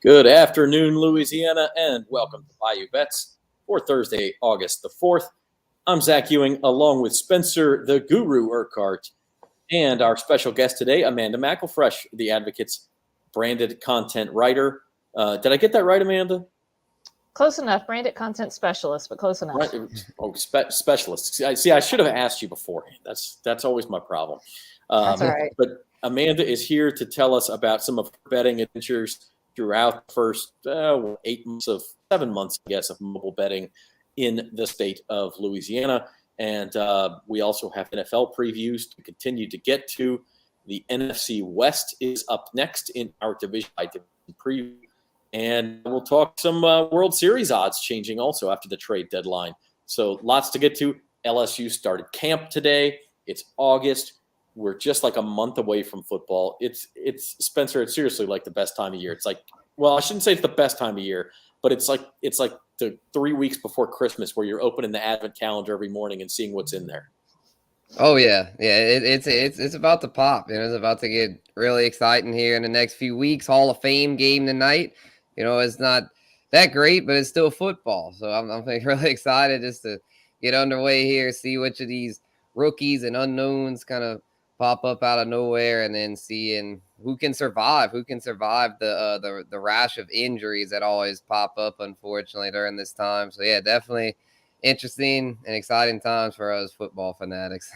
Good afternoon, Louisiana, and welcome to Bayou Bets for Thursday, August the 4th. I'm Zach Ewing, along with Spencer, the Guru Urquhart, and our special guest today, Amanda McElfresh, the Advocate's branded content writer. Did I get that right, Amanda? Close enough. Branded content specialist, but close enough. Right. Oh, specialist. See, I should have asked you beforehand. That's always my problem. That's all right. But Amanda is here to tell us about some of her betting adventures throughout the first 7 months, I guess, of mobile betting in the state of Louisiana. And we also have NFL previews to continue to get to. The NFC West is up next in our division by division preview. And we'll talk some World Series odds changing also after the trade deadline. So lots to get to. LSU started camp today. It's August. We're just like a month away from football. It's Spencer, it's seriously like the best time of year. It's like, well, I shouldn't say it's the best time of year, but it's like the 3 weeks before Christmas where you're opening the Advent calendar every morning and seeing what's in there. Oh yeah. It's about to pop. It's about to get really exciting here in the next few weeks. Hall of Fame game tonight. It's not that great, but it's still football. So I'm really excited just to get underway here, see which of these rookies and unknowns kind of pop up out of nowhere, and then seeing who can survive the rash of injuries that always pop up, unfortunately, during this time. So yeah, definitely interesting and exciting times for us football fanatics.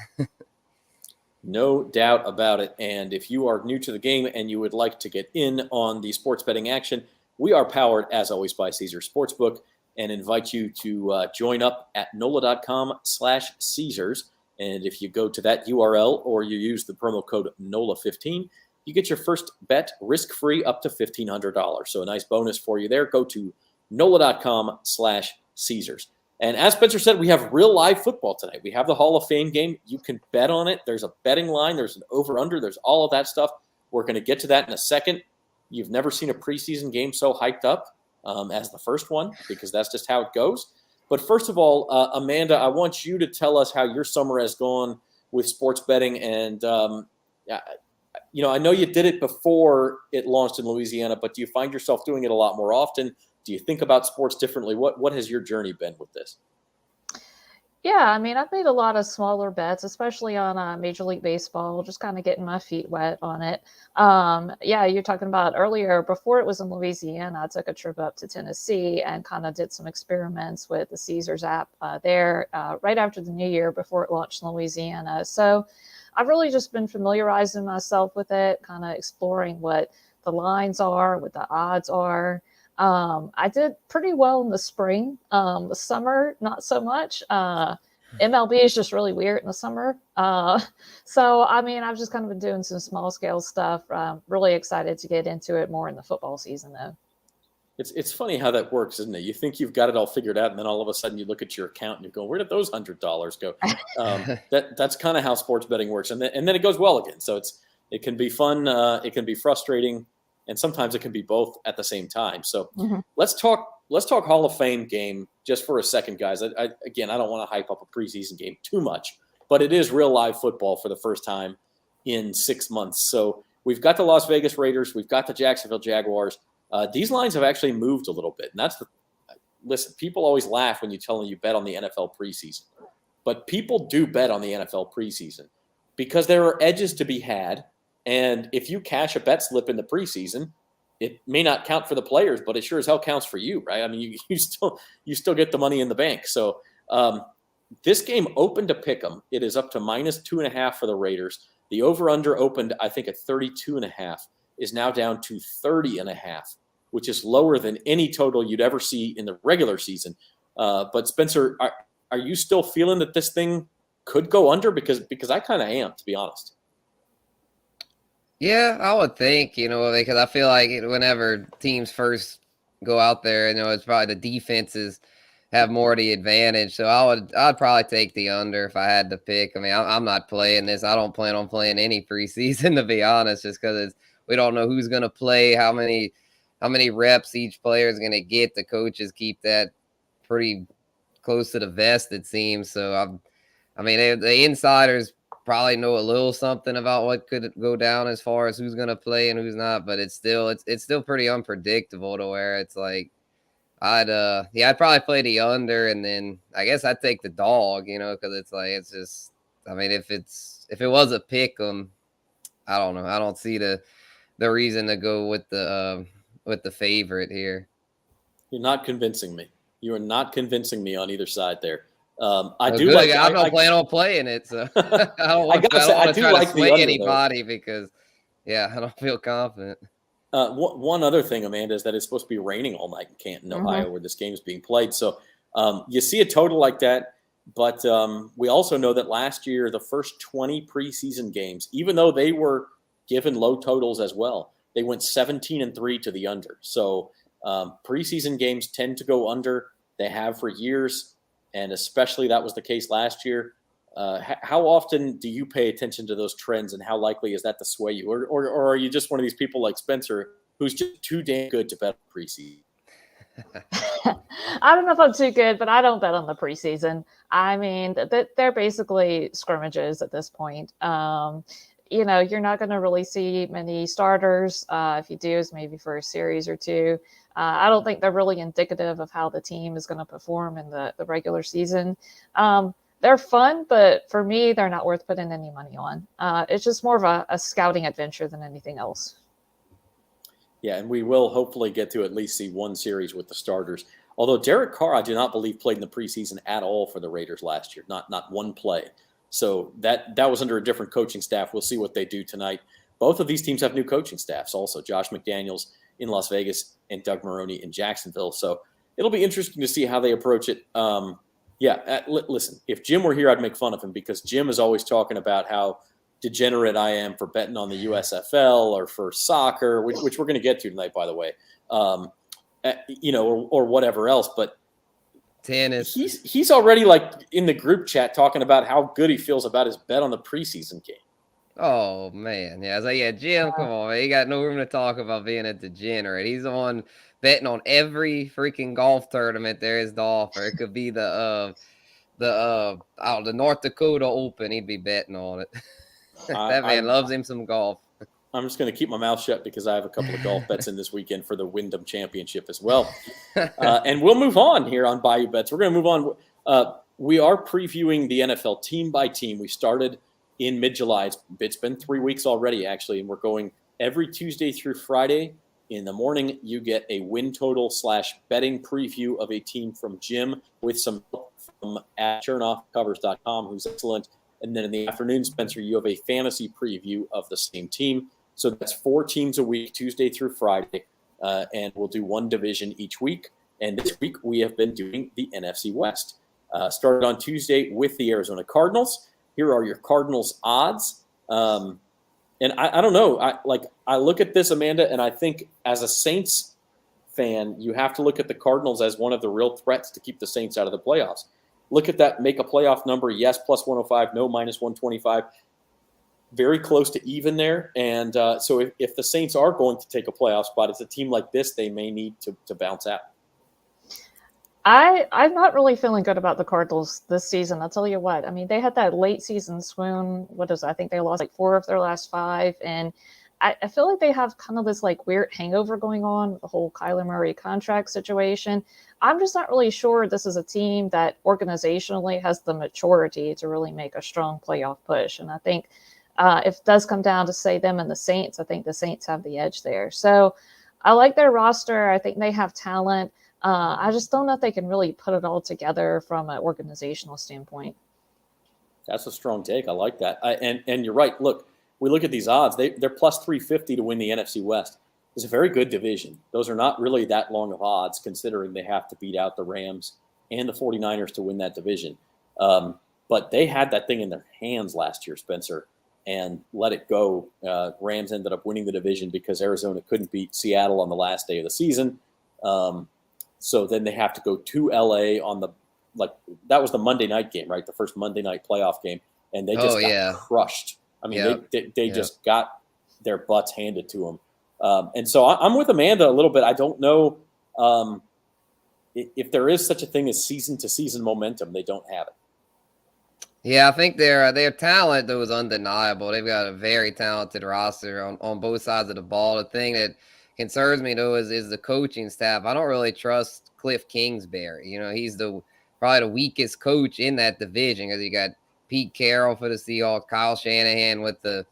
No doubt about it. And if you are new to the game and you would like to get in on the sports betting action, we are powered, as always, by Caesars Sportsbook, and invite you to join up at NOLA.com/Caesars. And if you go to that URL or you use the promo code NOLA15, you get your first bet risk-free up to $1,500. So a nice bonus for you there. Go to NOLA.com/Caesars. And as Spencer said, we have real live football tonight. We have the Hall of Fame game. You can bet on it. There's a betting line. There's an over-under. There's all of that stuff. We're going to get to that in a second. You've never seen a preseason game so hyped up as the first one, because that's just how it goes. But first of all, Amanda, I want you to tell us how your summer has gone with sports betting. And, I know you did it before it launched in Louisiana, but do you find yourself doing it a lot more often? Do you think about sports differently? What has your journey been with this? Yeah, I've made a lot of smaller bets, especially on Major League Baseball, just kind of getting my feet wet on it. You're talking about earlier, before it was in Louisiana, I took a trip up to Tennessee and kind of did some experiments with the Caesars app there right after the new year before it launched in Louisiana. So I've really just been familiarizing myself with it, kind of exploring what the lines are, what the odds are. I did pretty well in the spring. The summer, not so much. MLB is just really weird in the summer. I've just kind of been doing some small scale stuff. Really excited to get into it more in the football season, though. It's funny how that works, isn't it? You think you've got it all figured out, and then all of a sudden you look at your account and you go, "Where did those $100 go?" That's kind of how sports betting works, and then it goes well again. So it can be fun, it can be frustrating, and sometimes it can be both at the same time. So let's talk Hall of Fame game just for a second, guys. I don't want to hype up a preseason game too much, but it is real live football for the first time in 6 months. So we've got the Las Vegas Raiders, we've got the Jacksonville Jaguars. These lines have actually moved a little bit, and listen. People always laugh when you tell them you bet on the NFL preseason, but people do bet on the NFL preseason because there are edges to be had. And if you cash a bet slip in the preseason, it may not count for the players, but it sure as hell counts for you, right? You still get the money in the bank. So this game opened to pick 'em. It is up to -2.5 for the Raiders. The over/under opened, I think, at 32.5, is now down to 30.5, which is lower than any total you'd ever see in the regular season. But Spencer, are you still feeling that this thing could go under? Because I kind of am, to be honest. Yeah, I would think, because I feel like whenever teams first go out there, it's probably the defenses have more of the advantage. So I'd probably take the under if I had to pick. I'm not playing this. I don't plan on playing any preseason, to be honest, just because we don't know who's going to play, how many reps each player is going to get. The coaches keep that pretty close to the vest, it seems. So the insiders probably know a little something about what could go down as far as who's going to play and who's not, but it's still pretty unpredictable to where it's like I'd probably play the under, and then I guess I'd take the dog, because it's just, I mean, if it was a pick 'em, I don't know. I don't see the reason to go with the favorite here. You're not convincing me. You are not convincing me on either side there. I do do like. I don't plan on playing it, so I don't want to try to sway anybody because, I don't feel confident. One other thing, Amanda, is that it's supposed to be raining all night in Canton, Ohio, where this game is being played. So you see a total like that, but we also know that last year the first 20 preseason games, even though they were given low totals as well, they went 17-3 to the under. So preseason games tend to go under. They have for years. And especially that was the case last year. How often do you pay attention to those trends, and how likely is that to sway you? Or are you just one of these people like Spencer who's just too damn good to bet preseason? I don't know if I'm too good, but I don't bet on the preseason. I mean, they're basically scrimmages at this point. You're not going to really see many starters. If you do, it's maybe for a series or two. I don't think they're really indicative of how the team is going to perform in the regular season. They're fun, but for me, they're not worth putting any money on. It's just more of a scouting adventure than anything else. Yeah, and we will hopefully get to at least see one series with the starters. Although Derek Carr, I do not believe, played in the preseason at all for the Raiders last year. Not one play. So that was under a different coaching staff. We'll see what they do tonight. Both of these teams have new coaching staffs also. Josh McDaniels in Las Vegas and Doug Maroney in Jacksonville. So it'll be interesting to see how they approach it. Listen, if Jim were here, I'd make fun of him because Jim is always talking about how degenerate I am for betting on the USFL or for soccer, which we're going to get to tonight, by the way, or whatever else. But tennis, he's already like in the group chat talking about how good he feels about his bet on the preseason game. Oh man, yeah. I was like, Jim, come on, man. He got no room to talk about being a degenerate. He's the one betting on every freaking golf tournament there is to offer. It could be the North Dakota Open. He'd be betting on it. That man loves him some golf. I'm just going to keep my mouth shut because I have a couple of golf bets in this weekend for the Wyndham Championship as well. And we'll move on here on Bayou Bets. We're going to move on. We are previewing the NFL team by team. We started in mid-July. It's been 3 weeks already, actually, and we're going every Tuesday through Friday. In the morning, you get a win total / betting preview of a team from Jim with some help from at turnoffcovers.com, who's excellent. And then in the afternoon, Spencer, you have a fantasy preview of the same team. So that's 4 teams a week, Tuesday through Friday, and we'll do one division each week. And this week, we have been doing the NFC West. Started on Tuesday with the Arizona Cardinals. Here are your Cardinals odds. And I don't know. I look at this, Amanda, and I think as a Saints fan, you have to look at the Cardinals as one of the real threats to keep the Saints out of the playoffs. Look at that, make a playoff number. Yes, plus 105, no, minus 125. Very close to even there. And so if the Saints are going to take a playoff spot, it's a team like this they may need to bounce out. I'm not really feeling good about the Cardinals this season. I'll tell you what. I mean, they had that late season swoon. I think they lost like 4 of their last 5. And I feel like they have kind of this like weird hangover going on with the whole Kyler Murray contract situation. I'm just not really sure this is a team that organizationally has the maturity to really make a strong playoff push. And I think if it does come down to say them and the Saints, I think the Saints have the edge there. So I like their roster. I think they have talent. I just don't know if they can really put it all together from an organizational standpoint. That's a strong take. I like that. And you're right. Look, we look at these odds. They're plus 350 to win the NFC West. It's a very good division. Those are not really that long of odds considering they have to beat out the Rams and the 49ers to win that division. But they had that thing in their hands last year, Spencer, and let it go. Rams ended up winning the division because Arizona couldn't beat Seattle on the last day of the season. So then they have to go to LA on that was the Monday night game, right? The first Monday night playoff game. And they just got crushed. I mean, they just got their butts handed to them. And so I'm with Amanda a little bit. I don't know if there is such a thing as season to season momentum. They don't have it. Yeah, I think their talent though is undeniable. They've got a very talented roster on both sides of the ball. The thing that concerns me though is the coaching staff. I don't really trust Cliff Kingsbury. You know, he's probably the weakest coach in that division because you got Pete Carroll for the Seahawks, Kyle Shanahan with the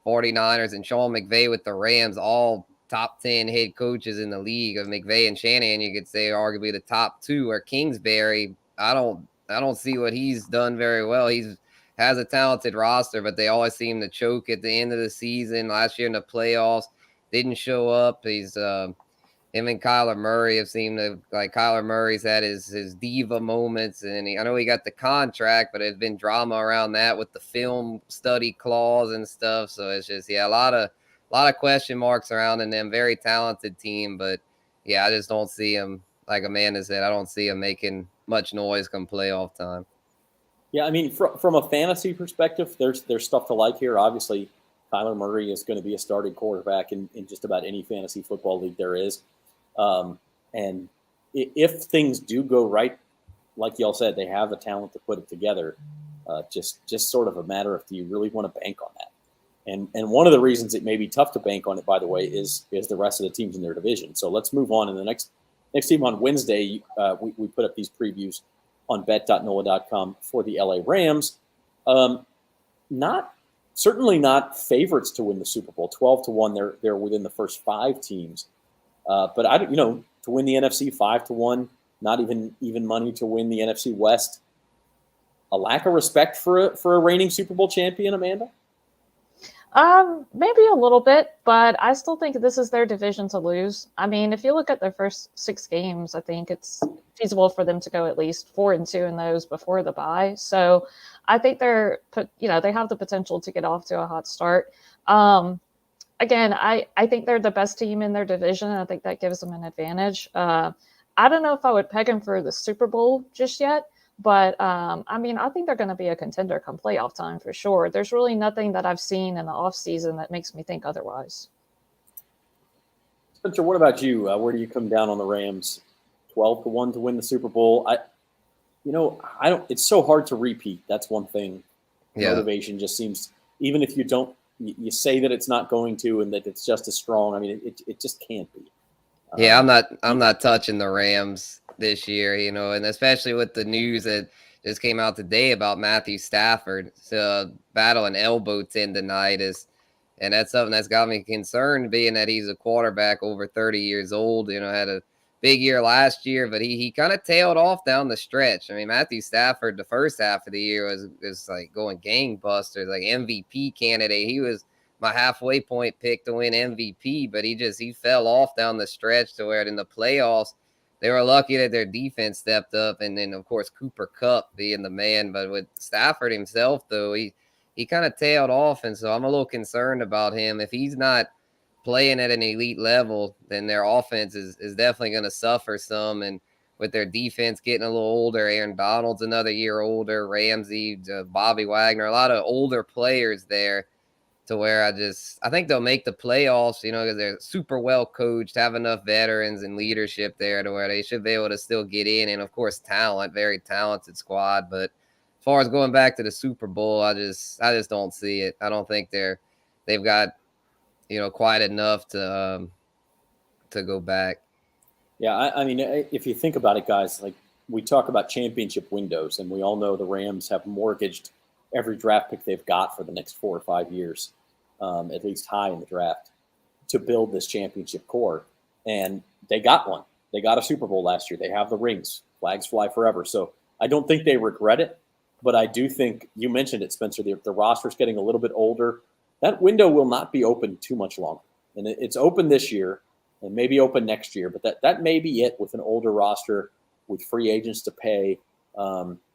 49ers, and Sean McVay with the Rams, all top 10 head coaches in the league. Of McVay and Shanahan, you could say arguably the top two. Or Kingsbury, I don't see what he's done very well. He's has a talented roster, but they always seem to choke at the end of the season. Last year in the playoffs, didn't show up. He's him and Kyler Murray have seemed to, like, Kyler Murray's had his diva moments, and I know he got the contract, but there's been drama around that with the film study clause and stuff. So it's just, yeah, a lot of question marks surrounding them. Very talented team, but yeah, I just don't see him, like Amanda said, I don't see him making much noise come playoff time. Yeah, I mean, from a fantasy perspective, there's stuff to like here. Obviously, Kyler Murray is going to be a starting quarterback in just about any fantasy football league there is. And if things do go right, like y'all said, they have the talent to put it together. Just sort of a matter of, do you really want to bank on that? And one of the reasons it may be tough to bank on it, by the way, is the rest of the teams in their division. So let's move on. And the next team on Wednesday, we put up these previews on bet.NOLA.com for the LA Rams. Certainly not favorites to win the Super Bowl. 12-1, they're within the first 5 teams. But to win the NFC, 5-1, not even money to win the NFC West. A lack of respect for a reigning Super Bowl champion, Amanda? Maybe a little bit, but I still think this is their division to lose. I mean, if you look at their first 6 games, I think it's feasible for them to go at least 4-2 in those before the bye. So I think they have the potential to get off to a hot start. Again, I think they're the best team in their division. I think that gives them an advantage. I don't know if I would peg them for the Super Bowl just yet, but I think they're going to be a contender come playoff time for sure. There's really nothing that I've seen in the offseason that makes me think otherwise. Spencer, what about you? Where do you come down on the Rams? 12-1 to win the Super Bowl. I don't. It's so hard to repeat. That's one thing. Yeah. Motivation just seems, even if you don't, you say that it's not going to, and that it's just as strong. I mean, it just can't be. Yeah, I'm not touching the Rams this year, and especially with the news that just came out today about Matthew Stafford battling elbow tendonitis, and that's something that's got me concerned, being that he's a quarterback over 30 years old. Had a big year last year, but he kind of tailed off down the stretch. I mean, Matthew Stafford, the first half of the year was like going gangbusters, like MVP candidate. He was my halfway point pick to win MVP, but he fell off down the stretch to where in the playoffs, they were lucky that their defense stepped up. And then, of course, Cooper Kupp being the man. But with Stafford himself, though, he kind of tailed off. And so I'm a little concerned about him. If he's not playing at an elite level, then their offense is definitely going to suffer some. And with their defense getting a little older, Aaron Donald's another year older, Ramsey, Bobby Wagner, a lot of older players there, to where I think they'll make the playoffs, because they're super well coached, have enough veterans and leadership there to where they should be able to still get in. And of course, talent, very talented squad. But as far as going back to the Super Bowl, I just don't see it. I don't think they've got, quite enough to go back. Yeah, I mean, if you think about it, guys, like, we talk about championship windows, and we all know the Rams have mortgaged every draft pick they've got for the next 4 or 5 years, at least high in the draft, to build this championship core. And they got one. They got a Super Bowl last year. They have the rings. Flags fly forever. So I don't think they regret it, but I do think, you mentioned it, Spencer, the roster's getting a little bit older. That window will not be open too much longer. And it's open this year and maybe open next year, but that may be it with an older roster, with free agents to pay.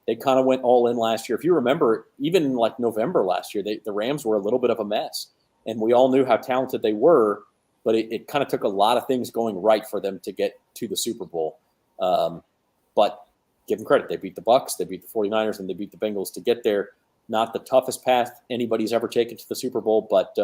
They kind of went all in last year. If you remember, even in like November last year, the Rams were a little bit of a mess. And we all knew how talented they were, but it kind of took a lot of things going right for them to get to the Super Bowl. But give them credit. They beat the Bucs, they beat the 49ers, and they beat the Bengals to get there. Not the toughest path anybody's ever taken to the Super Bowl, but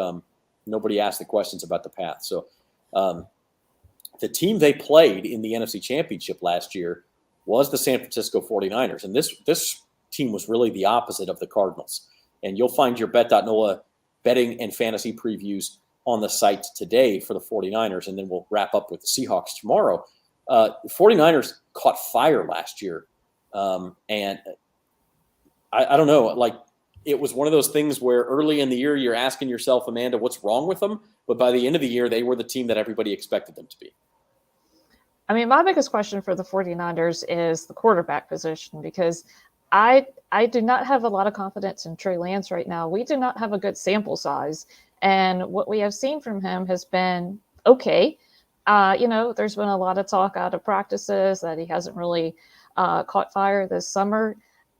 nobody asked the questions about the path. So the team they played in the NFC Championship last year was the San Francisco 49ers. And this team was really the opposite of the Cardinals. And you'll find your Bet.NOLA betting and fantasy previews on the site today for the 49ers, and then we'll wrap up with the Seahawks tomorrow. 49ers caught fire last year, and I don't know, like, it was one of those things where early in the year you're asking yourself, Amanda, what's wrong with them? But by the end of the year, they were the team that everybody expected them to be. I mean, my biggest question for the 49ers is the quarterback position, because I do not have a lot of confidence in Trey Lance right now. We do not have a good sample size. And what we have seen from him has been okay. There's been a lot of talk out of practices that he hasn't really caught fire this summer.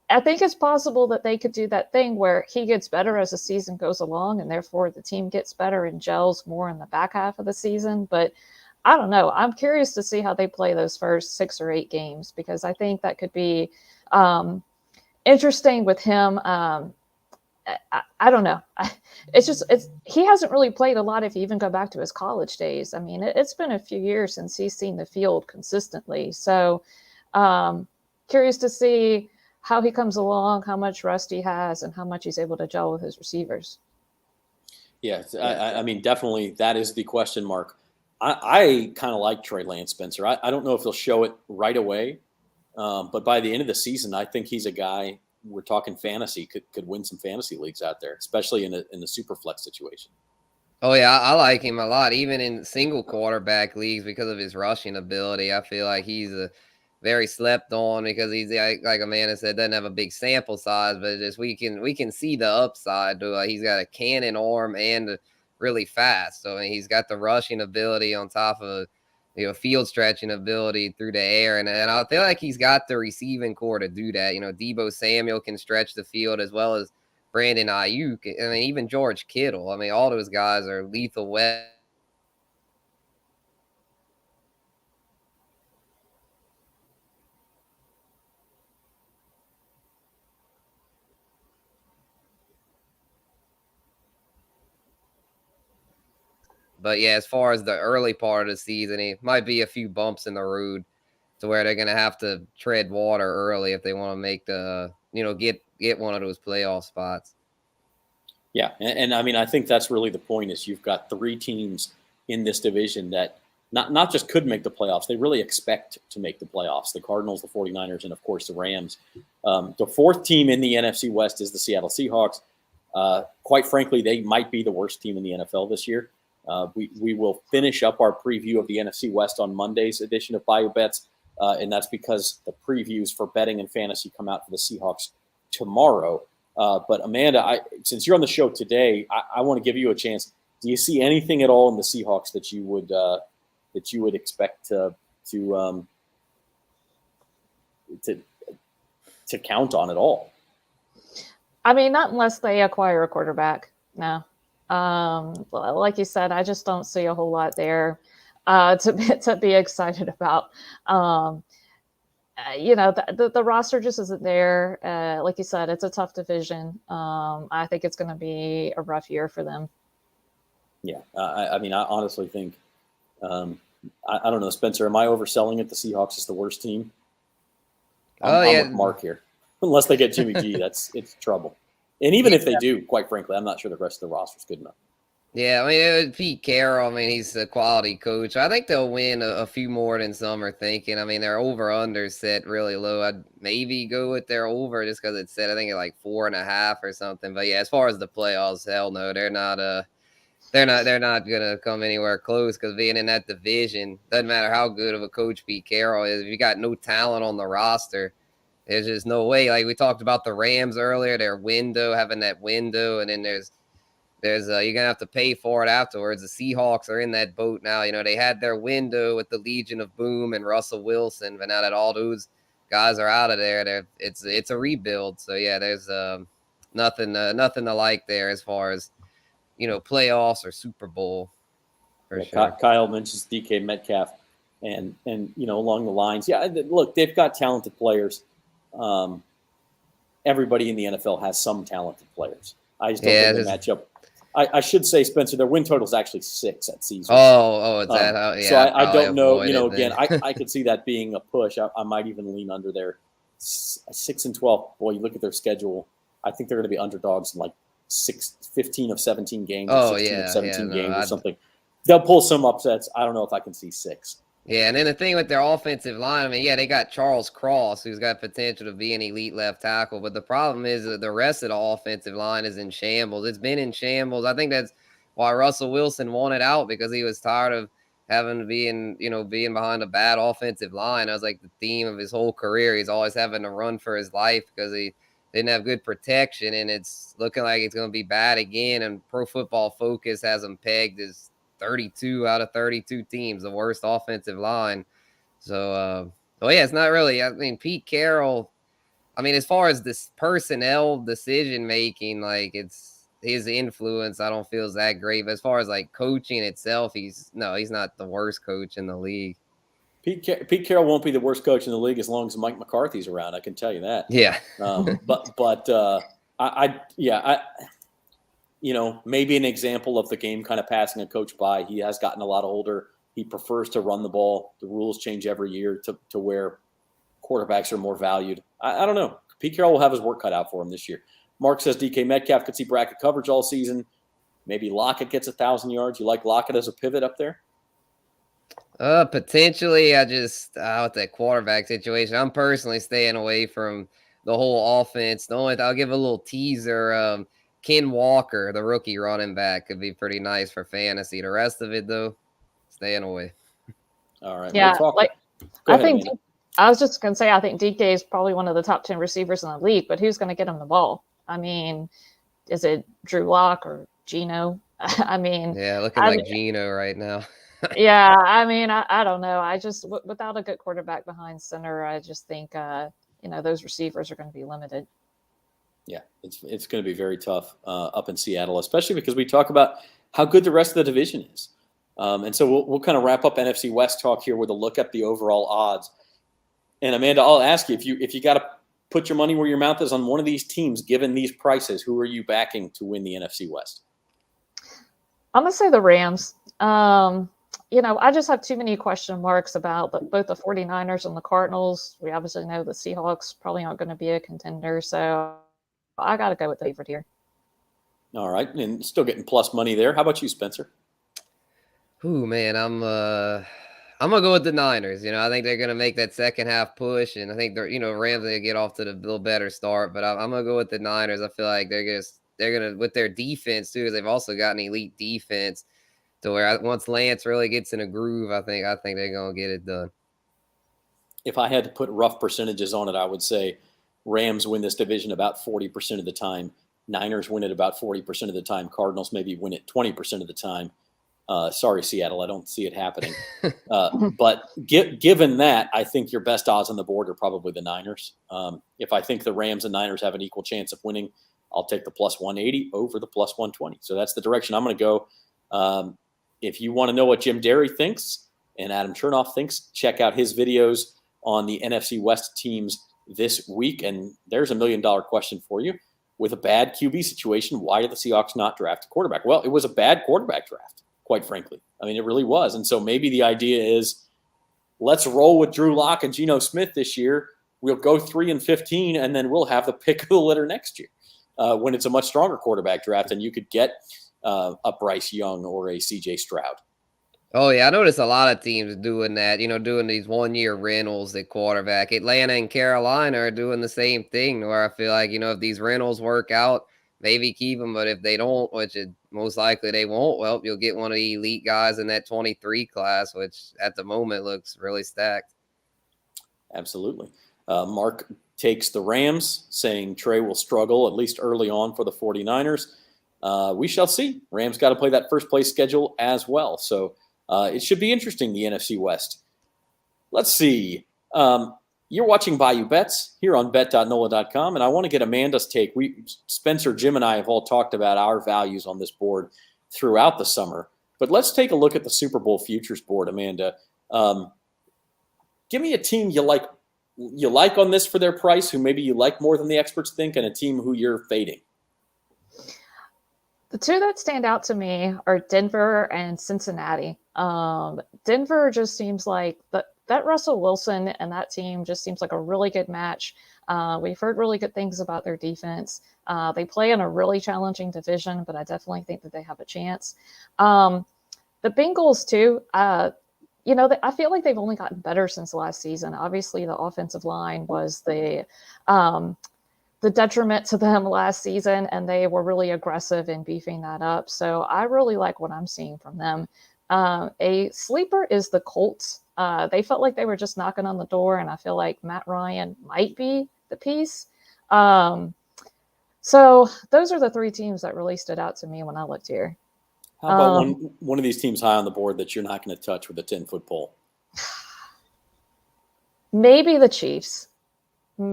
I think it's possible that they could do that thing where he gets better as the season goes along, and therefore the team gets better and gels more in the back half of the season. But I don't know. I'm curious to see how they play those first 6 or 8 games, because I think that could be interesting with him. I don't know. He hasn't really played a lot if you even go back to his college days. I mean, it's been a few years since he's seen the field consistently. So curious to see how he comes along, how much rust he has, and how much he's able to gel with his receivers. Yeah, I mean, definitely that is the question mark. I kind of like Trey Lance, Spencer. I don't know if he'll show it right away, but by the end of the season, I think he's a guy, we're talking fantasy, could win some fantasy leagues out there, especially in the super flex situation. Oh, yeah, I like him a lot, even in single quarterback leagues because of his rushing ability. I feel like he's a very slept on because he's, like Amanda said, doesn't have a big sample size, but just we can see the upside. He's got a cannon arm and really fast. So I mean, he's got the rushing ability on top of field stretching ability through the air, and I feel like he's got the receiving core to do that. Deebo Samuel can stretch the field as well as Brandon Ayuk. I mean, even George Kittle. I mean, all those guys are lethal weapons. But yeah, as far as the early part of the season, it might be a few bumps in the road to where they're going to have to tread water early if they want to make the, get one of those playoff spots. Yeah. And I mean, I think that's really the point is you've got 3 teams in this division that not just could make the playoffs, they really expect to make the playoffs. The Cardinals, the 49ers, and of course the Rams. The 4th team in the NFC West is the Seattle Seahawks. Quite frankly, they might be the worst team in the NFL this year. We will finish up our preview of the NFC West on Monday's edition of Bayou Bets, and that's because the previews for betting and fantasy come out for the Seahawks tomorrow. But Amanda, since you're on the show today, I want to give you a chance. Do you see anything at all in the Seahawks that you would expect to count on at all? I mean, not unless they acquire a quarterback. No. Like you said, I just don't see a whole lot there to be excited about. The roster just isn't there. Like you said, it's a tough division. I think it's going to be a rough year for them. Yeah, I mean, I honestly think, I don't know, Spencer, am I overselling it? The Seahawks is the worst team? I'm with Mark here. Unless they get Jimmy G, it's trouble. And even if they do, quite frankly, I'm not sure the rest of the roster is good enough. Yeah, I mean, Pete Carroll, I mean, he's a quality coach. I think they'll win a few more than some are thinking. I mean, their over-under set really low. I'd maybe go with their over just because it's set, I think, at like 4.5 or something. But yeah, as far as the playoffs, hell no, they're not gonna come anywhere close because being in that division, doesn't matter how good of a coach Pete Carroll is, if you got no talent on the roster, there's just no way. Like we talked about the Rams earlier, their window, having that window, and then there's you're gonna have to pay for it afterwards. The Seahawks are in that boat now. They had their window with the Legion of Boom and Russell Wilson, but now that all those guys are out of there, it's a rebuild. So yeah, there's nothing to like there as far as playoffs or Super Bowl. For sure. Kyle mentions DK Metcalf, and along the lines, yeah. Look, they've got talented players. Everybody in the NFL has some talented players. I just don't think they match up. I should say, Spencer, their win total is actually 6 at season. Oh, is that how? Yeah. So I don't know. Again, I could see that being a push. I might even lean under there 6-12. Boy, you look at their schedule. I think they're going to be underdogs in like 15 of 17 games, or Oh 16 of yeah, 17 no, games, or something. They'll pull some upsets. I don't know if I can see 6. yeah, and then the thing with their offensive line, I mean, yeah, they got Charles Cross, who's got potential to be an elite left tackle, but the problem is that the rest of the offensive line is in shambles. It's been in shambles. I think that's why Russell Wilson wanted out, because he was tired of having to being behind a bad offensive line. That was like the theme of his whole career. He's always having to run for his life because he didn't have good protection, and it's looking like it's going to be bad again. And Pro Football Focus has him pegged as 32 out of 32 teams, the worst offensive line. So, yeah, it's not really. I mean, Pete Carroll. I mean, as far as this personnel decision making, like it's his influence, I don't feel is that great. But as far as like coaching itself, he's not the worst coach in the league. Pete Carroll won't be the worst coach in the league as long as Mike McCarthy's around. I can tell you that. Yeah. Maybe an example of the game kind of passing a coach by. He has gotten a lot older. He prefers to run the ball. The rules change every year to where quarterbacks are more valued. I don't know. Pete Carroll will have his work cut out for him this year. Mark says DK Metcalf could see bracket coverage all season. Maybe Lockett gets 1,000 yards. You like Lockett as a pivot up there? Potentially. I just with that quarterback situation, I'm personally staying away from the whole offense. The only I'll give a little teaser. Ken Walker, the rookie running back, could be pretty nice for fantasy. The rest of it, though, staying away. All right. Yeah, Go ahead, I was just going to say, I think DK is probably one of the top 10 receivers in the league, but who's going to get him the ball? I mean, is it Drew Lock or Geno? I mean, yeah, looking like Geno right now. Yeah, I mean, I don't know. I just without a good quarterback behind center, I just think those receivers are going to be limited. Yeah, it's going to be very tough up in Seattle, especially because we talk about how good the rest of the division is. And so we'll kind of wrap up NFC West talk here with a look at the overall odds. And Amanda, I'll ask you, if you got to put your money where your mouth is on one of these teams, given these prices, who are you backing to win the NFC West? I'm going to say the Rams. I just have too many question marks about both the 49ers and the Cardinals. We obviously know the Seahawks probably aren't going to be a contender, so I got to go with the favorite here. All right, and still getting plus money there. How about you, Spencer? Ooh, man, I'm gonna go with the Niners. I think they're gonna make that second half push, and I think Rams gonna get off to the little better start. But I'm gonna go with the Niners. I feel like they're gonna with their defense too, because they've also got an elite defense. To where once Lance really gets in a groove, I think they're gonna get it done. If I had to put rough percentages on it, I would say Rams win this division about 40% of the time. Niners win it about 40% of the time. Cardinals maybe win it 20% of the time. Sorry, Seattle, I don't see it happening. But given that, I think your best odds on the board are probably the Niners. If I think the Rams and Niners have an equal chance of winning, I'll take the plus 180 over the plus 120. So that's the direction I'm going to go. If you want to know what Jim Derry thinks and Adam Chernoff thinks, check out his videos on the NFC West teams this week. And there's $1 million question for you. With a bad QB situation, why did the Seahawks not draft a quarterback? Well, it was a bad quarterback draft, quite frankly. I mean, it really was. And so maybe the idea is let's roll with Drew Lock and Geno Smith this year. We'll go 3-15, and then we'll have the pick of the litter next year when it's a much stronger quarterback draft and you could get a Bryce Young or a CJ Stroud. Oh, yeah. I noticed a lot of teams doing that, doing these 1-year rentals at quarterback. Atlanta and Carolina are doing the same thing where I feel like, if these rentals work out, maybe keep them. But if they don't, which most likely they won't, well, you'll get one of the elite guys in that 23 class, which at the moment looks really stacked. Absolutely. Mark takes the Rams, saying Trey will struggle at least early on for the 49ers. We shall see. Rams got to play that first place schedule as well. So it should be interesting, the NFC West. Let's see. You're watching Bayou Bets here on bet.nola.com, and I want to get Amanda's take. Spencer, Jim, and I have all talked about our values on this board throughout the summer. But let's take a look at the Super Bowl futures board, Amanda. Give me a team you like on this for their price, who maybe you like more than the experts think, and a team who you're fading. The two that stand out to me are Denver and Cincinnati. Denver just seems like that Russell Wilson and that team just seems like a really good match. We've heard really good things about their defense. They play in a really challenging division, but I definitely think that they have a chance. The Bengals too, I feel like they've only gotten better since last season. Obviously, the offensive line was the detriment to them last season, and they were really aggressive in beefing that up. So I really like what I'm seeing from them. A sleeper is the Colts. They felt like they were just knocking on the door, and I feel like Matt Ryan might be the piece. So those are the three teams that really stood out to me when I looked here. How about one of these teams high on the board that you're not going to touch with a 10-foot pole? Maybe the Chiefs. I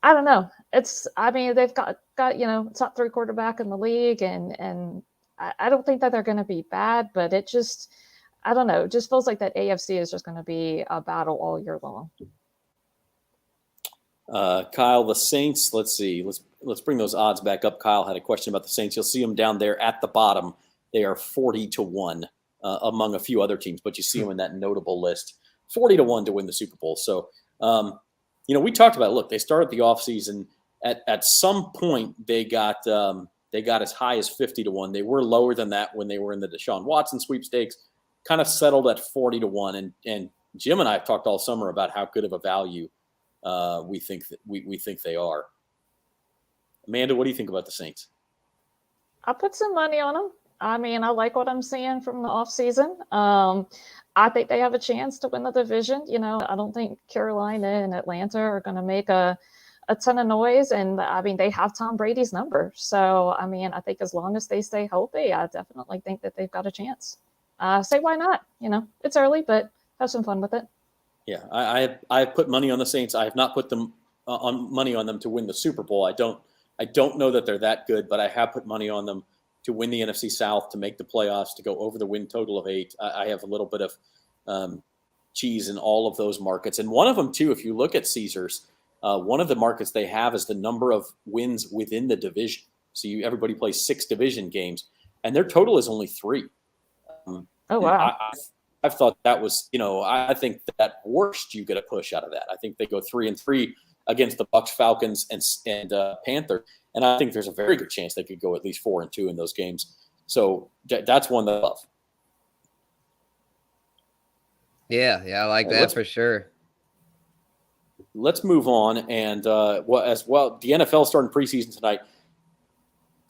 don't know. They've got top 3 quarterback in the league, and I don't think that they're going to be bad, but it just, I don't know. It just feels like that AFC is just going to be a battle all year long. Kyle, the Saints, let's see. Let's bring those odds back up. Kyle had a question about the Saints. You'll see them down there at the bottom. They are 40-1 among a few other teams, but you see them in that notable list. 40-1 to win the Super Bowl. So, we talked about, look, they started the offseason. At some point, they got as high as 50-1. They were lower than that when they were in the Deshaun Watson sweepstakes, kind of settled at 40-1. And Jim and I have talked all summer about how good of a value we think they are. Amanda, what do you think about the Saints? I put some money on them. I like what I'm seeing from the offseason. I think they have a chance to win the division. I don't think Carolina and Atlanta are going to make a ton of noise. And they have Tom Brady's number. So, I think as long as they stay healthy, I definitely think that they've got a chance. Say why not? It's early, but have some fun with it. Yeah, I have put money on the Saints. I have not put them on money on them to win the Super Bowl. I don't know that they're that good, but I have put money on them to win the NFC South, to make the playoffs, to go over the win total of 8. I have a little bit of cheese in all of those markets. And one of them, too, if you look at Caesars, one of the markets they have is the number of wins within the division. So everybody plays 6 division games, and their total is only 3. Oh, wow. I've thought that was, I think that worst you get a push out of that. I think they go 3-3 against the Bucs, Falcons, and Panthers. And I think there's a very good chance they could go at least 4-2 in those games. So that's one that I love. Yeah, I like that for sure. Let's move on. And the NFL starting preseason tonight.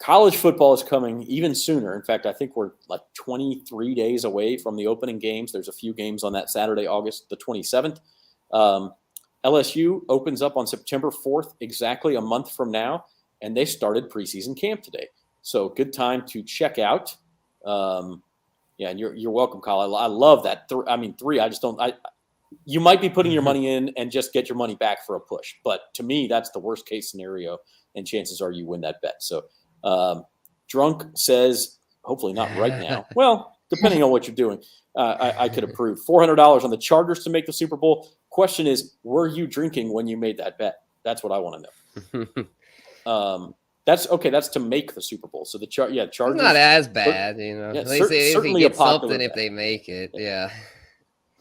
College football is coming even sooner. In fact, I think we're like 23 days away from the opening games. There's a few games on that Saturday, August the 27th. LSU opens up on September 4th, exactly a month from now. And they started preseason camp today. So good time to check out. And you're welcome, Kyle. I love that. 3, I just don't – you might be putting your money in and just get your money back for a push. But to me, that's the worst case scenario, and chances are you win that bet. So Drunk says, hopefully not right now. Well, depending on what you're doing, I could approve. $400 on the Chargers to make the Super Bowl. Question is, were you drinking when you made that bet? That's what I want to know. That's okay. That's to make the Super Bowl. So Chargers. It's not as bad, At least they get something if they make it. Yeah.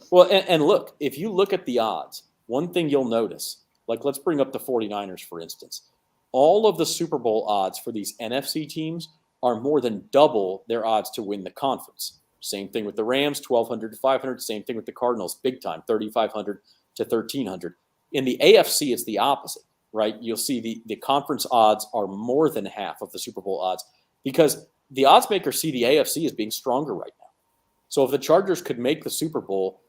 Well, and look, if you look at the odds, one thing you'll notice, like let's bring up the 49ers, for instance. All of the Super Bowl odds for these NFC teams are more than double their odds to win the conference. Same thing with the Rams, 1,200 to 500. Same thing with the Cardinals, big time, 3,500 to 1,300. In the AFC, it's the opposite. Right, you'll see the conference odds are more than half of the Super Bowl odds because the odds makers see the AFC as being stronger right now. So if the Chargers could make the Super Bowl,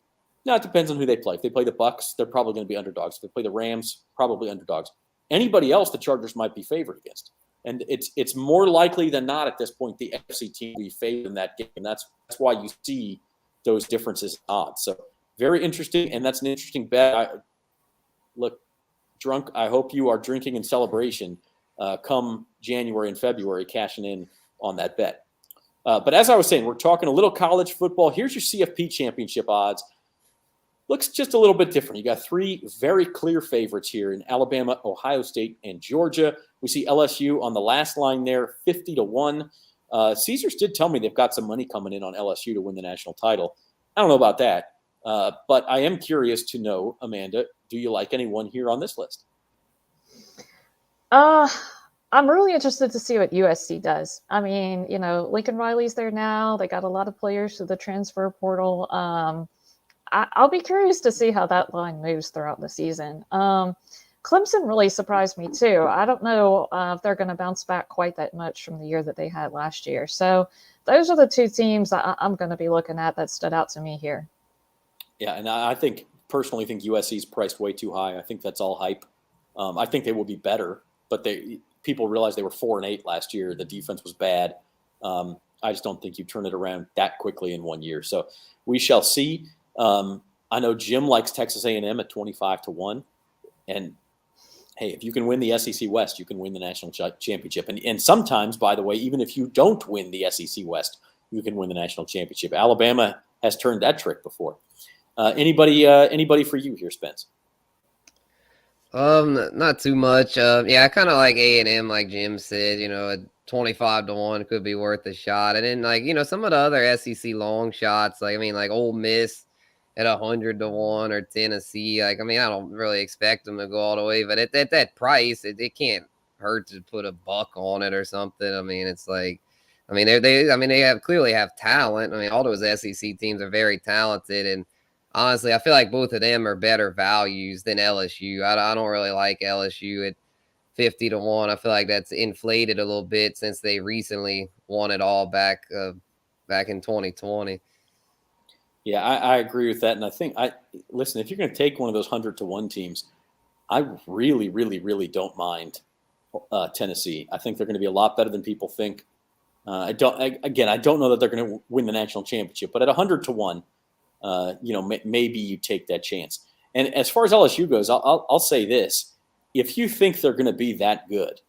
now it depends on who they play. If they play the Bucs, they're probably going to be underdogs. If they play the Rams, probably underdogs. Anybody else, the Chargers might be favored against. And it's more likely than not at this point the AFC team will be favored in that game. And that's why you see those differences in odds. So very interesting, and that's an interesting bet. Look. Drunk, I hope you are drinking in celebration come January and February, cashing in on that bet. But as I was saying, we're talking a little college football. Here's your CFP Championship odds. Looks just a little bit different. You got 3 very clear favorites here in Alabama, Ohio State, and Georgia. We see LSU on the last line there, 50-1. Caesars did tell me they've got some money coming in on LSU to win the national title. I don't know about that. But I am curious to know, Amanda, do you like anyone here on this list? I'm really interested to see what USC does. I mean, Lincoln Riley's there now. They got a lot of players through the transfer portal. I'll be curious to see how that line moves throughout the season. Clemson really surprised me too. I don't know if they're going to bounce back quite that much from the year that they had last year. So those are the two teams I'm going to be looking at that stood out to me here. Yeah, and I personally think USC is priced way too high. I think that's all hype. I think they will be better, but people realized they were 4-8 last year. The defense was bad. I just don't think you turn it around that quickly in 1 year. So we shall see. I know Jim likes Texas A&M at 25-1, and hey, if you can win the SEC West, you can win the national championship. And sometimes, by the way, even if you don't win the SEC West, you can win the national championship. Alabama has turned that trick before. Anybody for you here, Spence? Not too much. I kind of like A&M, like Jim said. At 25-1 could be worth a shot. And then some of the other SEC long shots, like Ole Miss at 100-1 or Tennessee. I don't really expect them to go all the way, but at that price, it can't hurt to put a buck on it or something. It's like, they clearly have talent. All those SEC teams are very talented, and honestly, I feel like both of them are better values than LSU. I don't really like LSU at 50-1. I feel like that's inflated a little bit since they recently won it all back in 2020. Yeah, I agree with that. And I think listen, if you're going to take one of those 100-1 teams, I really, really, really don't mind Tennessee. I think they're going to be a lot better than people think. I don't know that they're going to win the national championship, but at 100-1, maybe you take that chance. And as far as LSU goes, I'll say this: if you think they're going to be that good,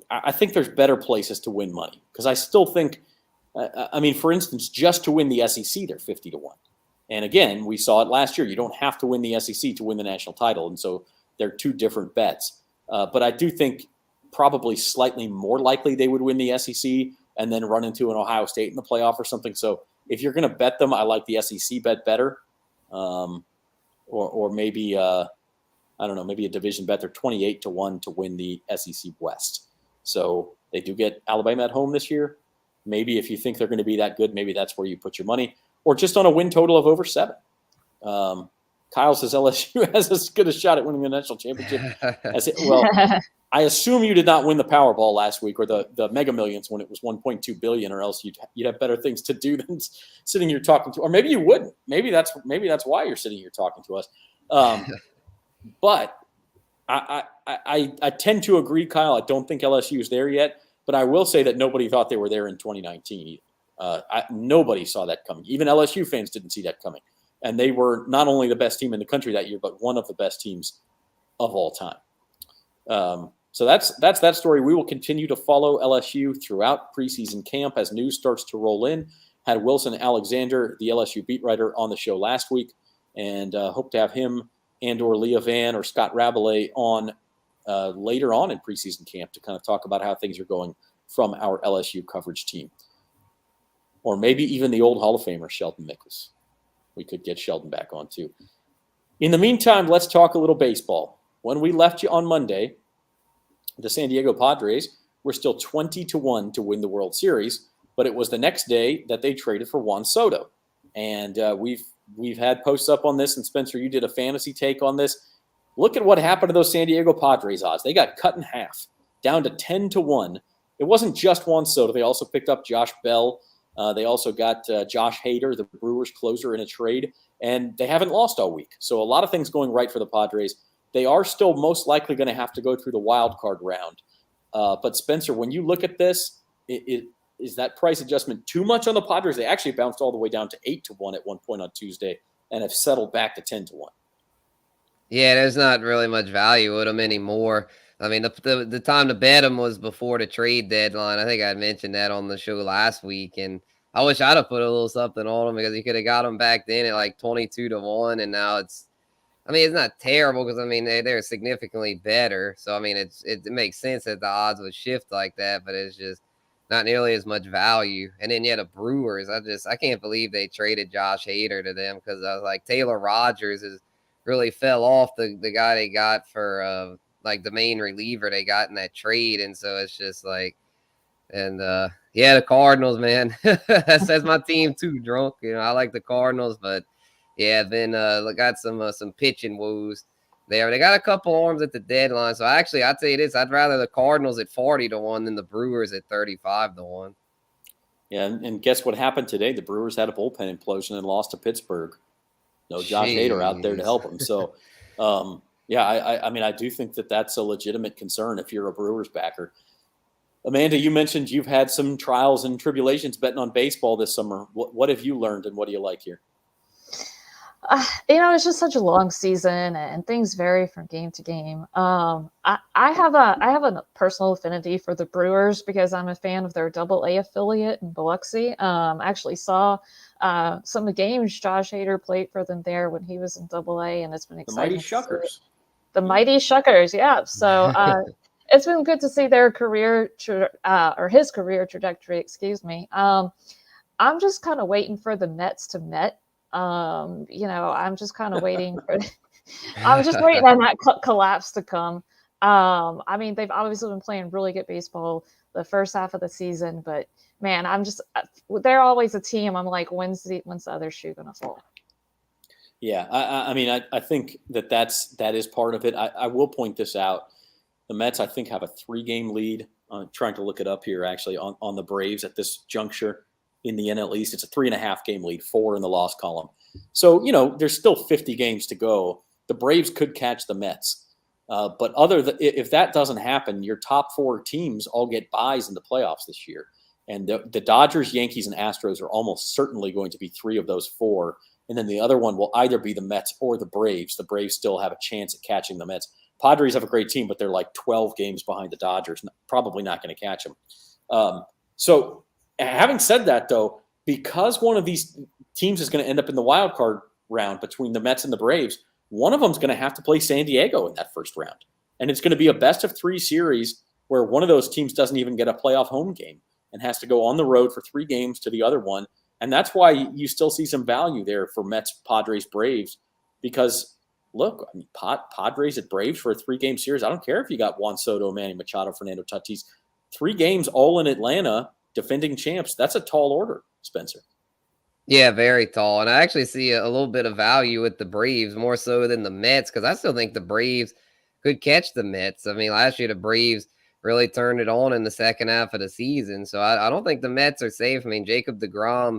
I think there's better places to win money, because I still think. For instance, just to win the SEC, they're 50-1. And again, we saw it last year. You don't have to win the SEC to win the national title. And so they're two different bets. But I do think probably slightly more likely they would win the SEC and then run into an Ohio State in the playoff or something. So if you're going to bet them, I like the SEC bet better. Or maybe, maybe a division bet. They're 28-1 to win the SEC West. So they do get Alabama at home this year. Maybe if you think they're going to be that good, maybe that's where you put your money, or just on a win total of over 7. Kyle says LSU has as good a shot at winning the national championship as it. Well, I assume you did not win the Powerball last week, or the Mega Millions when it was $1.2 billion, or else you'd have better things to do than sitting here talking to, or maybe you wouldn't. Maybe that's why you're sitting here talking to us. But I tend to agree, Kyle. I don't think LSU is there yet. But I will say that nobody thought they were there in 2019 either. Nobody saw that coming. Even LSU fans didn't see that coming. And they were not only the best team in the country that year, but one of the best teams of all time. So that's that story. We will continue to follow LSU throughout preseason camp as news starts to roll in. Had Wilson Alexander, the LSU beat writer, on the show last week, and hope to have him and or Leah Van or Scott Rabelais on later on in preseason camp to kind of talk about how things are going from our LSU coverage team. Or maybe even the old Hall of Famer, Sheldon Mickles. We could get Sheldon back on too. In the meantime, let's talk a little baseball. When we left you on Monday, the San Diego Padres were still 20-1 to win the World Series, but it was the next day that they traded for Juan Soto. And we've had posts up on this, and Spencer, you did a fantasy take on this. Look at what happened to those San Diego Padres odds. They got cut in half, down to 10-1. It wasn't just Juan Soto. They also picked up Josh Bell. They also got Josh Hader, the Brewers closer, in a trade, and they haven't lost all week. So a lot of things going right for the Padres. They are still most likely going to have to go through the wild card round. But Spencer, when you look at this, is that price adjustment too much on the Padres? They actually bounced all the way down to 8-1 at one point on Tuesday and have settled back to 10-1. Yeah, there's not really much value with them anymore. The time to bet them was before the trade deadline. I think I mentioned that on the show last week, and I wish I'd have put a little something on them, because you could have got them back then at like 22-1, and now it's not terrible, because they're significantly better. So it makes sense that the odds would shift like that, but it's just not nearly as much value. And then the Brewers, I can't believe they traded Josh Hader to them, because I was like, Taylor Rogers is really fell off the guy they got for like the main reliever they got in that trade. And so it's just like, and yeah, the Cardinals, man, that's my team too, drunk. I like the Cardinals, but yeah, then got some pitching woes there. They got a couple arms at the deadline. So actually, I'll tell you this, I'd rather the Cardinals at 40-1 than the Brewers at 35-1. Yeah, and guess what happened today? The Brewers had a bullpen implosion and lost to Pittsburgh. No Josh Hader out there to help them. So, yeah, I mean, I do think that that's a legitimate concern if you're a Brewers backer. Amanda, you mentioned you've had some trials and tribulations betting on baseball this summer. What have you learned, and what do you like here? It's just such a long season, and things vary from game to game. I have a personal affinity for the Brewers because I'm a fan of their Double-A affiliate in Biloxi. I actually saw some of the games Josh Hader played for them there when he was in Double-A, and it's been exciting. The Mighty Shuckers. The Mighty Shuckers, yeah. So it's been good to see their career or his career trajectory. Excuse me. I'm just kind of waiting for the Mets to Met. I'm just kind of waiting for. I'm just waiting on that collapse to come. I mean, they've obviously been playing really good baseball the first half of the season, but man, they're always a team. I'm like, when's the other shoe gonna fall? Yeah, I mean, I think that is part of it. I will point this out. The Mets, I think, have a 3-game lead. I'm trying to look it up here, actually, on the Braves at this juncture in the NL East. It's a 3.5-game lead, 4 in the loss column. So, there's still 50 games to go. The Braves could catch the Mets. But if that doesn't happen, your top 4 teams all get buys in the playoffs this year. And the Dodgers, Yankees, and Astros are almost certainly going to be 3 of those 4. And then the other one will either be the Mets or the Braves. The Braves still have a chance at catching the Mets. Padres have a great team, but they're like 12 games behind the Dodgers. Probably not going to catch them. So having said that, though, because one of these teams is going to end up in the wild card round between the Mets and the Braves, one of them is going to have to play San Diego in that first round. And it's going to be a best-of-3 series where one of those teams doesn't even get a playoff home game and has to go on the road for 3 games to the other one. And that's why you still see some value there for Mets, Padres, Braves, because, look, I mean, Padres at Braves for a 3-game series. I don't care if you got Juan Soto, Manny Machado, Fernando Tatis. 3 games all in Atlanta, defending champs. That's a tall order, Spencer. Yeah, very tall. And I actually see a little bit of value with the Braves, more so than the Mets, because I still think the Braves could catch the Mets. I mean, last year the Braves really turned it on in the second half of the season. So I don't think the Mets are safe. I mean, Jacob deGrom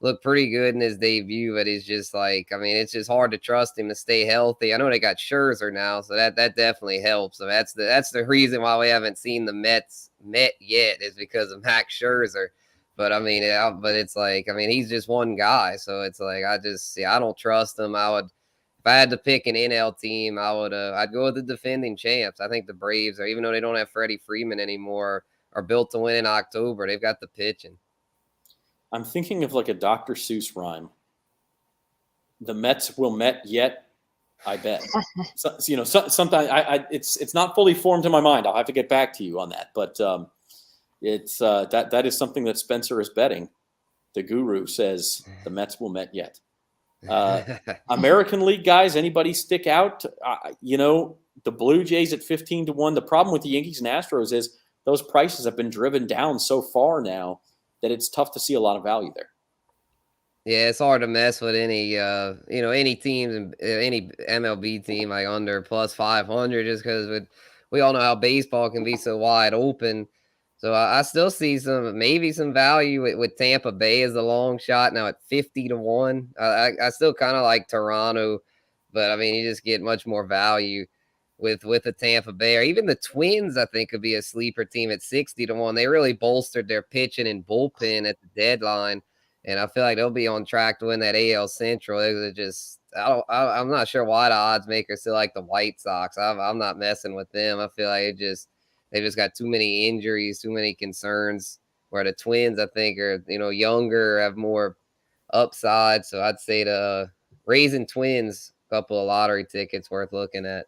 looked pretty good in his debut, but it's just like, I mean, it's just hard to trust him to stay healthy. I know they got Scherzer now, so that definitely helps. So that's the reason why we haven't seen the Mets met yet, is because of Max Scherzer. But I mean, it's like, I mean, he's just one guy, so it's like I don't trust him. If I had to pick an NL team, I'd go with the defending champs. I think the Braves, even though they don't have Freddie Freeman anymore, are built to win in October. They've got the pitching. I'm thinking of like a Dr. Seuss rhyme. The Mets will Met yet, I bet. Sometimes it's not fully formed in my mind. I'll have to get back to you on that. But it's that is something that Spencer is betting. The guru says the Mets will Met yet. American League guys, anybody stick out? The Blue Jays at 15-1. The problem with the Yankees and Astros is those prices have been driven down so far now that it's tough to see a lot of value there. Yeah, it's hard to mess with any teams, any MLB team like under plus 500, just because we all know how baseball can be so wide open. So I still see maybe some value with Tampa Bay as a long shot now at 50-1. I still kind of like Toronto, but I mean, you just get much more value with the Tampa Bay, or even the Twins. I think could be a sleeper team at 60-1. They really bolstered their pitching and bullpen at the deadline, and I feel like they'll be on track to win that AL Central. I'm not sure why the odds makers still like the White Sox. I'm not messing with them. I feel like they just got too many injuries, too many concerns. Where the Twins, I think, are younger, have more upside. So I'd say the Raising Twins, a couple of lottery tickets worth looking at.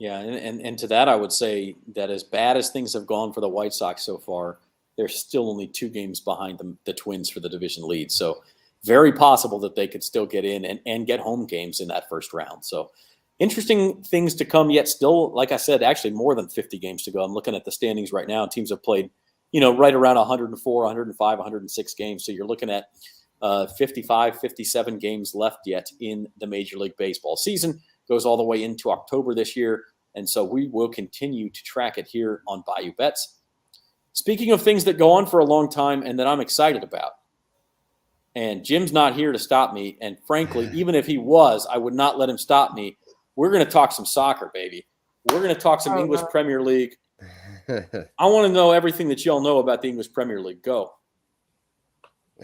Yeah, and to that I would say that as bad as things have gone for the White Sox so far, they're still only 2 games behind the Twins for the division lead. So very possible that they could still get in and get home games in that first round. So interesting things to come yet still, like I said, actually more than 50 games to go. I'm looking at the standings right now. Teams have played, right around 104, 105, 106 games. So you're looking at 55, 57 games left yet in the Major League Baseball season. Goes all the way into October this year. And so we will continue to track it here on Bayou Bets. Speaking of things that go on for a long time and that I'm excited about, and Jim's not here to stop me, and frankly, even if he was, I would not let him stop me. We're going to talk some soccer, baby. We're going to talk some English Premier League. I want to know everything that y'all know about the English Premier League. Go.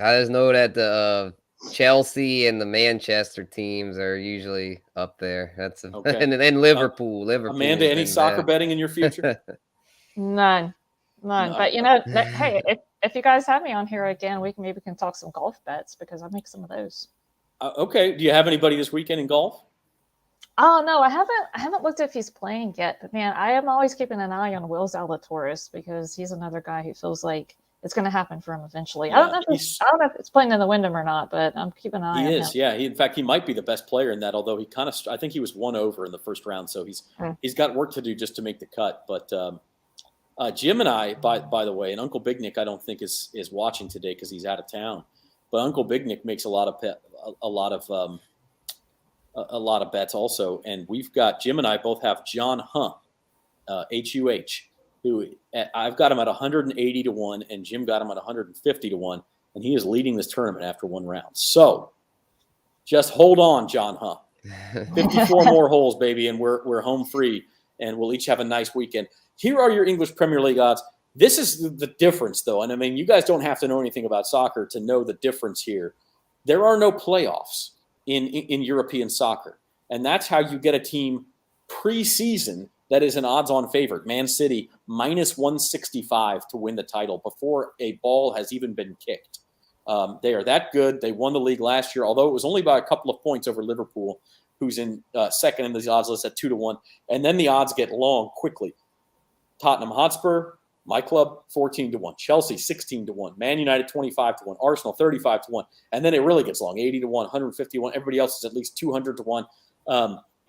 I just know that the Chelsea and the Manchester teams are usually up there. That's okay. And then Liverpool. Amanda, any soccer betting in your future? None. No. But hey, if you guys have me on here again, we can talk some golf bets because I make some of those. Okay. Do you have anybody this weekend in golf? Oh no, I haven't looked if he's playing yet. But man, I am always keeping an eye on Will Zalatoris because he's another guy who feels like it's going to happen for him eventually. Yeah, I don't know if it's playing in the Wyndham or not, but I'm keeping an eye on him. He is, yeah. In fact, he might be the best player in that. Although I think he was 1 over in the first round, so he's got work to do just to make the cut. But Jim and I, by the way, and Uncle Big Nick, I don't think is watching today because he's out of town. But Uncle Big Nick makes a lot of bets also, and we've got Jim and I both have John Huh, H-U-H, who I've got him at 180 to 1, and Jim got him at 150 to 1, and he is leading this tournament after 1 round. So just hold on, John Huh. 54 more holes, baby, and we're home free, and we'll each have a nice weekend. Here are your English Premier League odds. This is the difference, though, and I mean, you guys don't have to know anything about soccer to know the difference here. There are no playoffs in European soccer, and that's how you get a team preseason that is an odds-on favorite. Man City minus 165 to win the title before a ball has even been kicked. They are that good. They won the league last year, although it was only by a couple of points over Liverpool, who's in second in the odds list at 2 to 1. And then the odds get long quickly. Tottenham Hotspur, my club, 14 to 1. Chelsea, 16 to 1. Man United, 25 to 1. Arsenal, 35 to 1. And then it really gets long, 80 to 1, 150 to 1. Everybody else is at least 200 to 1.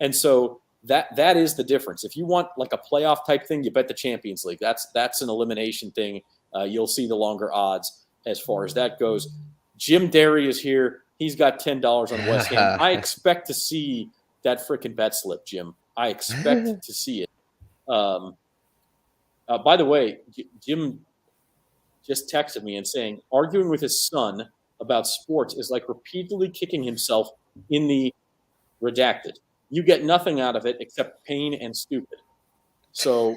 And so that is the difference. If you want like a playoff type thing, you bet the Champions League. That's an elimination thing. You'll see the longer odds as far as that goes. Jim Derry is here. He's got $10 on West Ham. I expect to see that freaking bet slip, Jim. I expect to see it. By the way, Jim just texted me and saying, arguing with his son about sports is like repeatedly kicking himself in the redacted. You get nothing out of it except pain and stupid. So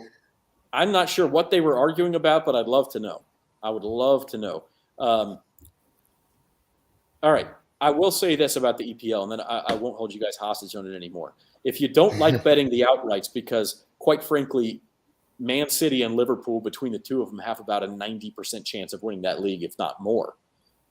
I'm not sure what they were arguing about, but I'd love to know. I would love to know. All right. I will say this about the EPL, and then I won't hold you guys hostage on it anymore. If you don't like betting the outrights, because quite frankly, Man City and Liverpool, between the two of them, have about a 90% chance of winning that league, if not more.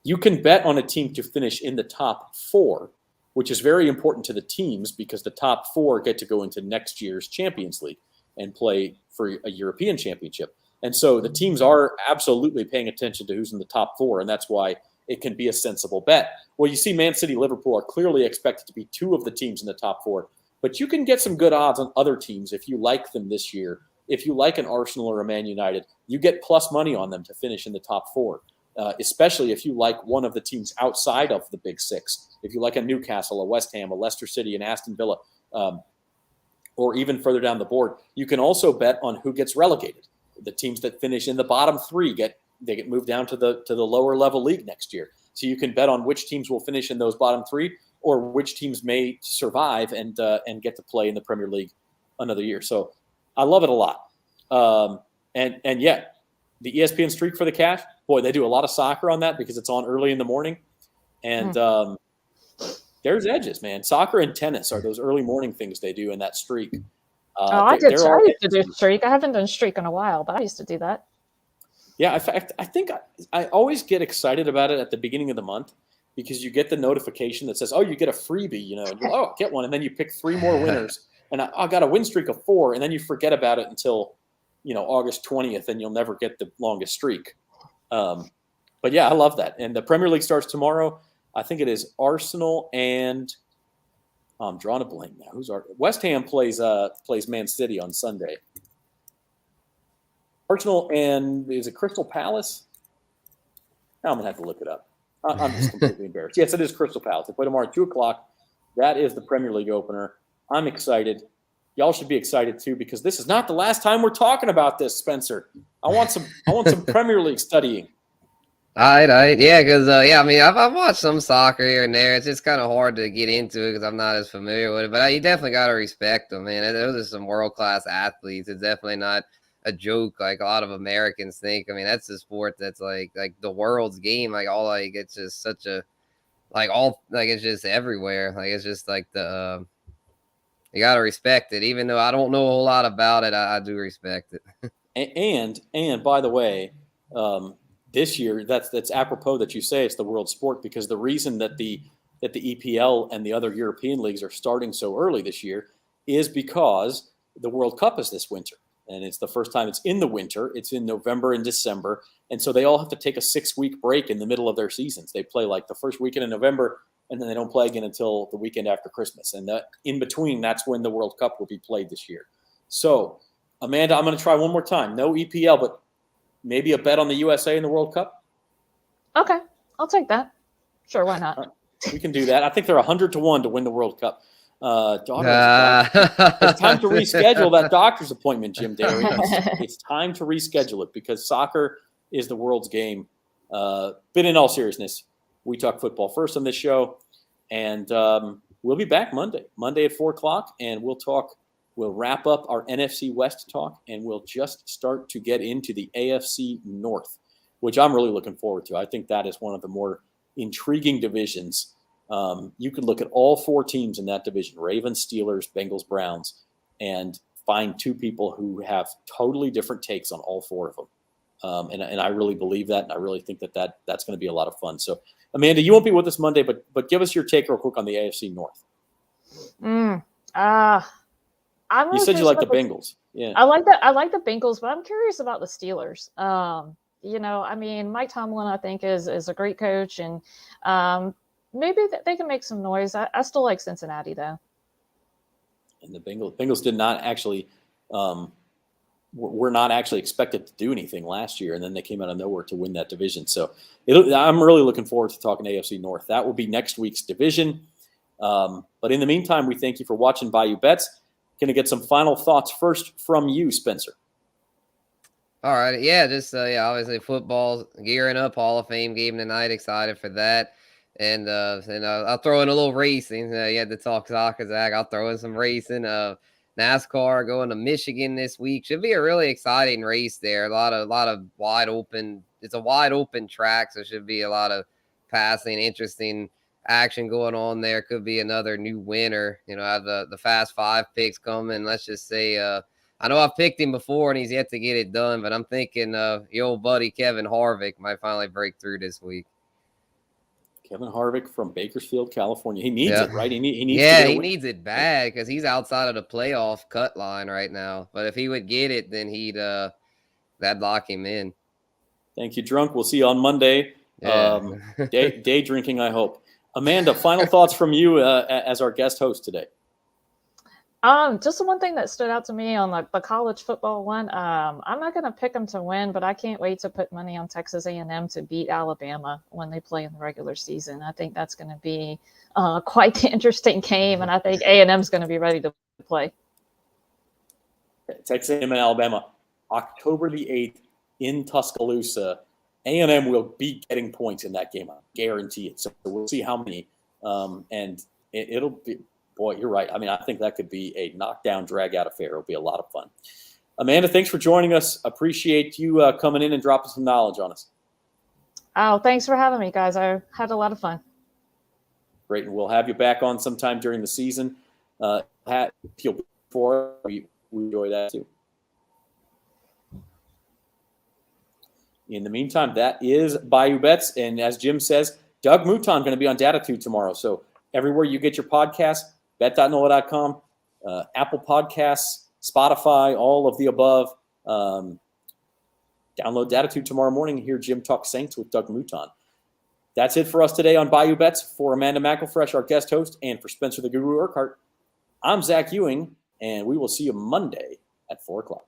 You can bet on a team to finish in the top 4, which is very important to the teams because the top 4 get to go into next year's Champions League and play for a European championship. And so the teams are absolutely paying attention to who's in the top 4, and that's why it can be a sensible bet. Well, you see Man City, Liverpool are clearly expected to be 2 of the teams in the top 4, but you can get some good odds on other teams if you like them this year. If you like an Arsenal or a Man United, you get plus money on them to finish in the top 4, especially if you like one of the teams outside of the Big 6. If you like a Newcastle, a West Ham, a Leicester City, an Aston Villa, or even further down the board, you can also bet on who gets relegated. The teams that finish in the bottom 3 get moved down to the lower level league next year. So you can bet on which teams will finish in those bottom 3 or which teams may survive and get to play in the Premier League another year. So I love it a lot. And yet the ESPN streak for the cash, boy, they do a lot of soccer on that because it's on early in the morning. And there's edges, man. Soccer and tennis are those early morning things they do in that streak. I used to do streak. I haven't done streak in a while, but I used to do that. Yeah, in fact, I think I always get excited about it at the beginning of the month because you get the notification that says, oh, you get a freebie, and oh, get one. And then you pick 3 more winners. And I got a win streak of 4. And then you forget about it until, August 20th, and you'll never get the longest streak. But yeah, I love that. And the Premier League starts tomorrow. I think it is Arsenal and I'm drawing a blank now. West Ham plays Man City on Sunday. Arsenal and is it Crystal Palace? Now I'm gonna have to look it up. I'm just completely embarrassed. Yes, it is Crystal Palace. They play tomorrow at 2:00. That is the Premier League opener. I'm excited. Y'all should be excited too because this is not the last time we're talking about this, Spencer. I want some Premier League studying. All right. Yeah, because, I mean, I've watched some soccer here and there. It's just kind of hard to get into it because I'm not as familiar with it. But you definitely got to respect them, man. Those are some world-class athletes. It's definitely not a joke like a lot of Americans think. I mean, that's a sport that's like the world's game. It's just such a, it's just everywhere. Like, it's just like you got to respect it. Even though I don't know a whole lot about it, I do respect it. And by the way, this year, that's apropos that you say it's the world sport because the reason that the EPL and the other European leagues are starting so early this year is because the World Cup is this winter. And it's the first time it's in the winter. It's in November and December. And so they all have to take a 6-week break in the middle of their seasons. They play like the first weekend in November, and then they don't play again until the weekend after Christmas. And in between, that's when the World Cup will be played this year. So, Amanda, I'm going to try one more time. No EPL, but maybe a bet on the USA in the World Cup? Okay, I'll take that. Sure, why not? We can do that. I think they're 100-1 to win the World Cup. It's time to reschedule that doctor's appointment, Jim Derry. It's time to reschedule it because soccer is the world's game. But in all seriousness, we talk football first on this show, and we'll be back Monday at 4:00, and we'll wrap up our NFC West talk, and we'll just start to get into the AFC North, which I'm really looking forward to. I think that is one of the more intriguing divisions. You could look at all 4 teams in that division, Ravens, Steelers, Bengals, Browns, and find 2 people who have totally different takes on all 4 of them. And I really believe that, and I really think that's going to be a lot of fun. So, Amanda, you won't be with us Monday, but give us your take real quick on the AFC North. You said you like the Bengals. Yeah, I like that. I like the Bengals, but I'm curious about the Steelers. I mean, Mike Tomlin, I think, is a great coach, and maybe they can make some noise. I still like Cincinnati, though. And the Bengals did not actually were not actually expected to do anything last year, and then they came out of nowhere to win that division. So I'm really looking forward to talking AFC North. That will be next week's division. But in the meantime, we thank you for watching Bayou Bets. Going to get some final thoughts first from you, Spencer. All right. Yeah, just obviously football gearing up, Hall of Fame game tonight. Excited for that. And I'll throw in a little racing. You had to talk soccer, Zach. I'll throw in some racing. NASCAR going to Michigan this week. Should be a really exciting race there. A lot of wide open. It's a wide open track, so should be a lot of passing, interesting action going on there. Could be another new winner. I have the Fast 5 picks coming. Let's just say I know I've picked him before and he's yet to get it done, but I'm thinking your old buddy Kevin Harvick might finally break through this week. Kevin Harvick from Bakersfield, California. He needs it, right? He needs it bad because he's outside of the playoff cut line right now. But if he would get it, then that'd lock him in. Thank you, Drunk. We'll see you on Monday. Yeah. Day drinking, I hope. Amanda, final thoughts from you as our guest host today. Just the one thing that stood out to me on the college football one. I'm not going to pick them to win, but I can't wait to put money on Texas A&M to beat Alabama when they play in the regular season. I think that's going to be quite the interesting game, and I think A&M is going to be ready to play. Texas A&M and Alabama, October the 8th in Tuscaloosa. A&M will be getting points in that game. I guarantee it. So we'll see how many. And it'll be. Boy, you're right. I mean, I think that could be a knockdown, drag-out affair. It'll be a lot of fun. Amanda, thanks for joining us. Appreciate you coming in and dropping some knowledge on us. Oh, thanks for having me, guys. I had a lot of fun. Great, and we'll have you back on sometime during the season. We enjoy that too. In the meantime, that is Bayou Bets, and as Jim says, Doug Mouton going to be on Datitude tomorrow. So everywhere you get your podcasts, bet.NOLA.com, Apple Podcasts, Spotify, all of the above. Download Datitude tomorrow morning and hear Jim talk Saints with Doug Mouton. That's it for us today on Bayou Bets. For Amanda McElfresh, our guest host, and for Spencer the Guru Urquhart, I'm Zach Ewing, and we will see you Monday at 4 o'clock.